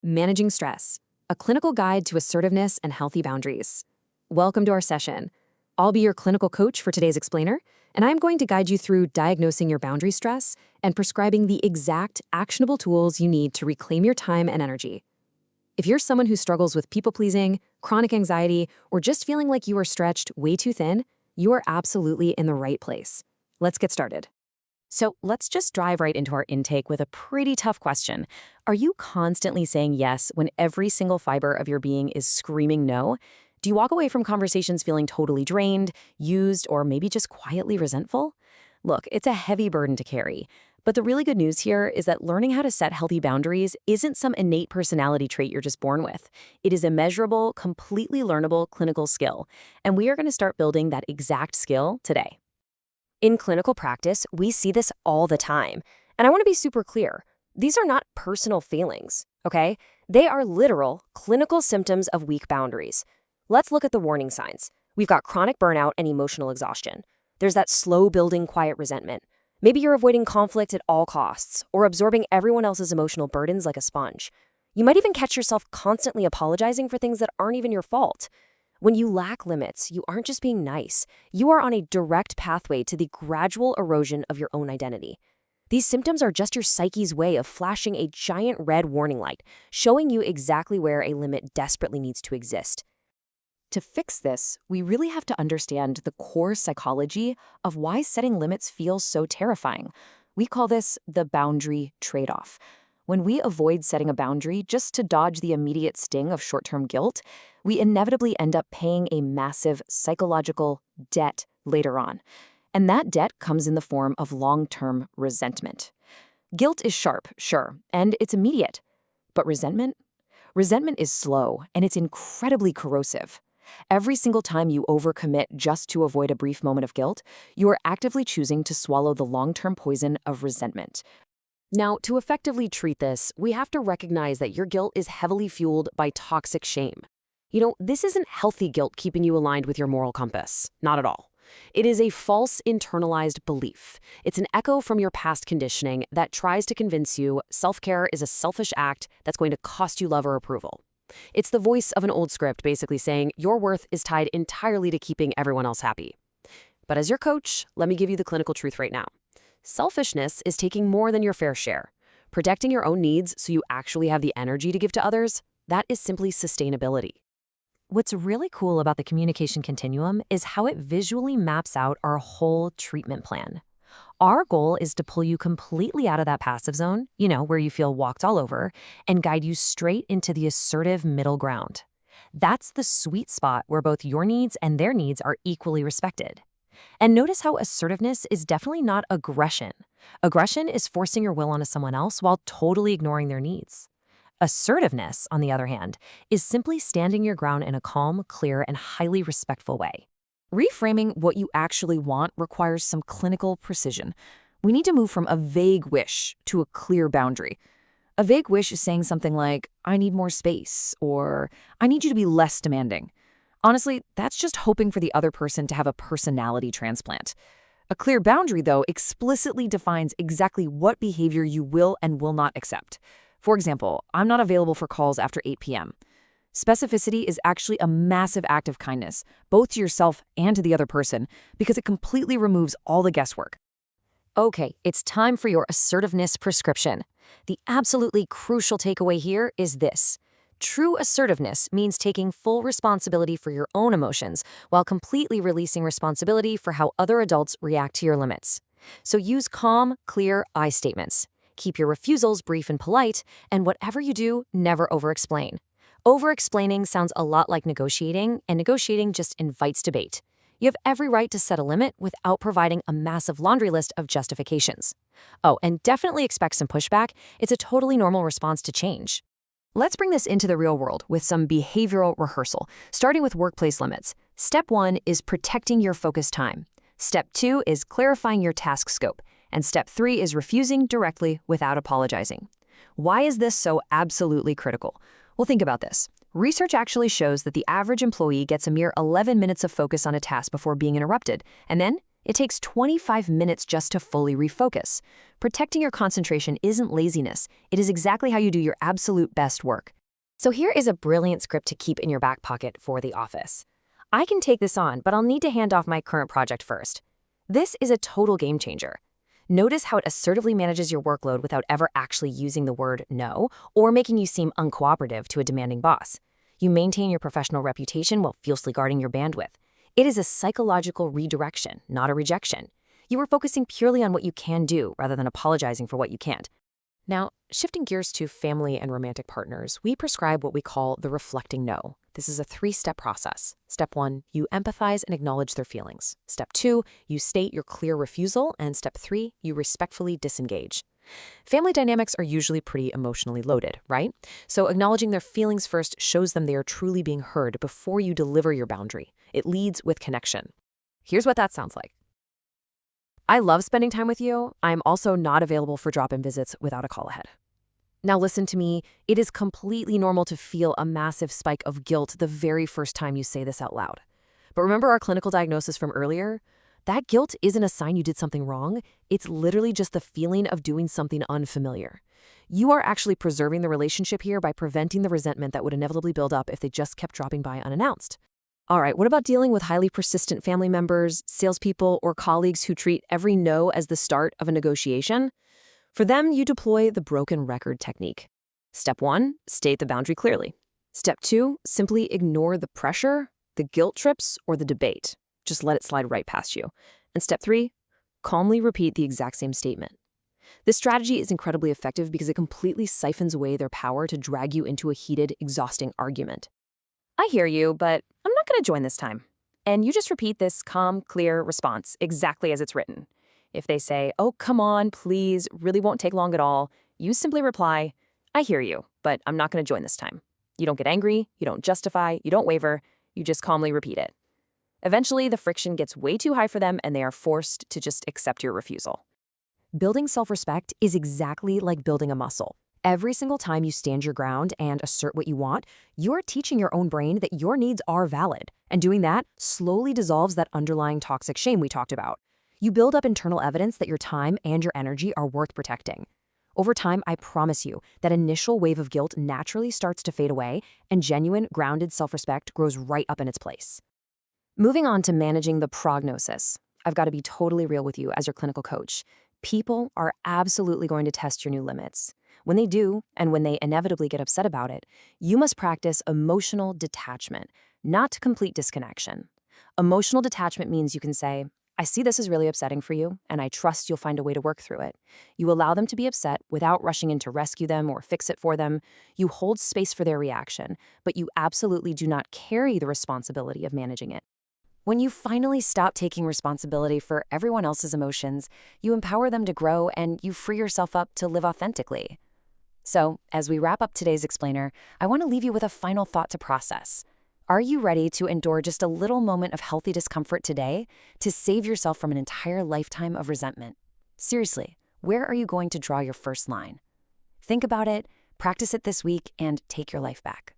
Managing Stress, a clinical guide to assertiveness and healthy boundaries. Welcome to our session. I'll be your clinical coach for today's explainer, and I'm going to guide you through diagnosing your boundary stress and prescribing the exact actionable tools you need to reclaim your time and energy. If you're someone who struggles with people-pleasing, chronic anxiety, or just feeling like you are stretched way too thin, you are absolutely in the right place. Let's get started. So let's just dive right into our intake with a pretty tough question. Are you constantly saying yes when every single fiber of your being is screaming no? Do you walk away from conversations feeling totally drained, used, or maybe just quietly resentful? Look, it's a heavy burden to carry. But the really good news here is that learning how to set healthy boundaries isn't some innate personality trait you're just born with. It is a measurable, completely learnable clinical skill. And we are going to start building that exact skill today. In clinical practice, we see this all the time. And I want to be super clear. These are not personal feelings, okay? They are literal, clinical symptoms of weak boundaries. Let's look at the warning signs. We've got chronic burnout and emotional exhaustion. There's that slow-building, quiet resentment. Maybe you're avoiding conflict at all costs or absorbing everyone else's emotional burdens like a sponge. You might even catch yourself constantly apologizing for things that aren't even your fault. When you lack limits, you aren't just being nice. You are on a direct pathway to the gradual erosion of your own identity. These symptoms are just your psyche's way of flashing a giant red warning light, showing you exactly where a limit desperately needs to exist. To fix this, we really have to understand the core psychology of why setting limits feels so terrifying. We call this the boundary trade-off. When we avoid setting a boundary just to dodge the immediate sting of short-term guilt, we inevitably end up paying a massive psychological debt later on. And that debt comes in the form of long-term resentment. Guilt is sharp, sure, and it's immediate. But resentment? Resentment is slow, and it's incredibly corrosive. Every single time you overcommit just to avoid a brief moment of guilt, you are actively choosing to swallow the long-term poison of resentment. Now, to effectively treat this, we have to recognize that your guilt is heavily fueled by toxic shame. This isn't healthy guilt keeping you aligned with your moral compass. Not at all. It is a false internalized belief. It's an echo from your past conditioning that tries to convince you self-care is a selfish act that's going to cost you love or approval. It's the voice of an old script basically saying your worth is tied entirely to keeping everyone else happy. But as your coach, let me give you the clinical truth right now. Selfishness is taking more than your fair share. Protecting your own needs so you actually have the energy to give to others, that is simply sustainability. What's really cool about the communication continuum is how it visually maps out our whole treatment plan. Our goal is to pull you completely out of that passive zone, where you feel walked all over, and guide you straight into the assertive middle ground. That's the sweet spot where both your needs and their needs are equally respected. And notice how assertiveness is definitely not aggression. Aggression is forcing your will onto someone else while totally ignoring their needs. Assertiveness, on the other hand, is simply standing your ground in a calm, clear, and highly respectful way. Reframing what you actually want requires some clinical precision. We need to move from a vague wish to a clear boundary. A vague wish is saying something like, I need more space, or I need you to be less demanding. Honestly, that's just hoping for the other person to have a personality transplant. A clear boundary, though, explicitly defines exactly what behavior you will and will not accept. For example, I'm not available for calls after 8 p.m. Specificity is actually a massive act of kindness, both to yourself and to the other person, because it completely removes all the guesswork. Okay, it's time for your assertiveness prescription. The absolutely crucial takeaway here is this. True assertiveness means taking full responsibility for your own emotions while completely releasing responsibility for how other adults react to your limits. So use calm, clear I statements. Keep your refusals brief and polite, and whatever you do, never over-explain. Over-explaining sounds a lot like negotiating, and negotiating just invites debate. You have every right to set a limit without providing a massive laundry list of justifications. Oh, and definitely expect some pushback. It's a totally normal response to change. Let's bring this into the real world with some behavioral rehearsal, starting with workplace limits. Step 1 is protecting your focus time. Step 2 is clarifying your task scope. And step 3 is refusing directly without apologizing. Why is this so absolutely critical? Well, think about this. Research actually shows that the average employee gets a mere 11 minutes of focus on a task before being interrupted, and then It takes 25 minutes just to fully refocus. Protecting your concentration isn't laziness. It is exactly how you do your absolute best work. So here is a brilliant script to keep in your back pocket for the office. I can take this on, but I'll need to hand off my current project first. This is a total game changer. Notice how it assertively manages your workload without ever actually using the word no or making you seem uncooperative to a demanding boss. You maintain your professional reputation while fiercely guarding your bandwidth. It is a psychological redirection, not a rejection. You are focusing purely on what you can do rather than apologizing for what you can't. Now, shifting gears to family and romantic partners, we prescribe what we call the reflecting no. This is a 3-step process. Step 1, you empathize and acknowledge their feelings. Step 2, you state your clear refusal. And step 3, you respectfully disengage. Family dynamics are usually pretty emotionally loaded, right? So acknowledging their feelings first shows them they are truly being heard before you deliver your boundary. It leads with connection. Here's what that sounds like. I love spending time with you. I'm also not available for drop-in visits without a call ahead. Now listen to me, it is completely normal to feel a massive spike of guilt the very first time you say this out loud. But remember our clinical diagnosis from earlier? That guilt isn't a sign you did something wrong. It's literally just the feeling of doing something unfamiliar. You are actually preserving the relationship here by preventing the resentment that would inevitably build up if they just kept dropping by unannounced. All right, what about dealing with highly persistent family members, salespeople, or colleagues who treat every no as the start of a negotiation? For them, you deploy the broken record technique. Step 1, state the boundary clearly. Step 2, simply ignore the pressure, the guilt trips, or the debate. Just let it slide right past you. And step 3, calmly repeat the exact same statement. This strategy is incredibly effective because it completely siphons away their power to drag you into a heated, exhausting argument. I hear you, but I'm not going to join this time. And you just repeat this calm, clear response exactly as it's written. If they say, oh, come on, please, really won't take long at all, you simply reply, I hear you, but I'm not going to join this time. You don't get angry, you don't justify, you don't waver, you just calmly repeat it. Eventually, the friction gets way too high for them and they are forced to just accept your refusal. Building self-respect is exactly like building a muscle. Every single time you stand your ground and assert what you want, you're teaching your own brain that your needs are valid. And doing that slowly dissolves that underlying toxic shame we talked about. You build up internal evidence that your time and your energy are worth protecting. Over time, I promise you, that initial wave of guilt naturally starts to fade away and genuine, grounded self-respect grows right up in its place. Moving on to managing the prognosis. I've got to be totally real with you as your clinical coach. People are absolutely going to test your new limits. When they do, and when they inevitably get upset about it, you must practice emotional detachment, not complete disconnection. Emotional detachment means you can say, I see this is really upsetting for you, and I trust you'll find a way to work through it. You allow them to be upset without rushing in to rescue them or fix it for them. You hold space for their reaction, but you absolutely do not carry the responsibility of managing it. When you finally stop taking responsibility for everyone else's emotions, you empower them to grow and you free yourself up to live authentically. So, as we wrap up today's explainer, I want to leave you with a final thought to process. Are you ready to endure just a little moment of healthy discomfort today to save yourself from an entire lifetime of resentment? Seriously, where are you going to draw your first line? Think about it, practice it this week, and take your life back.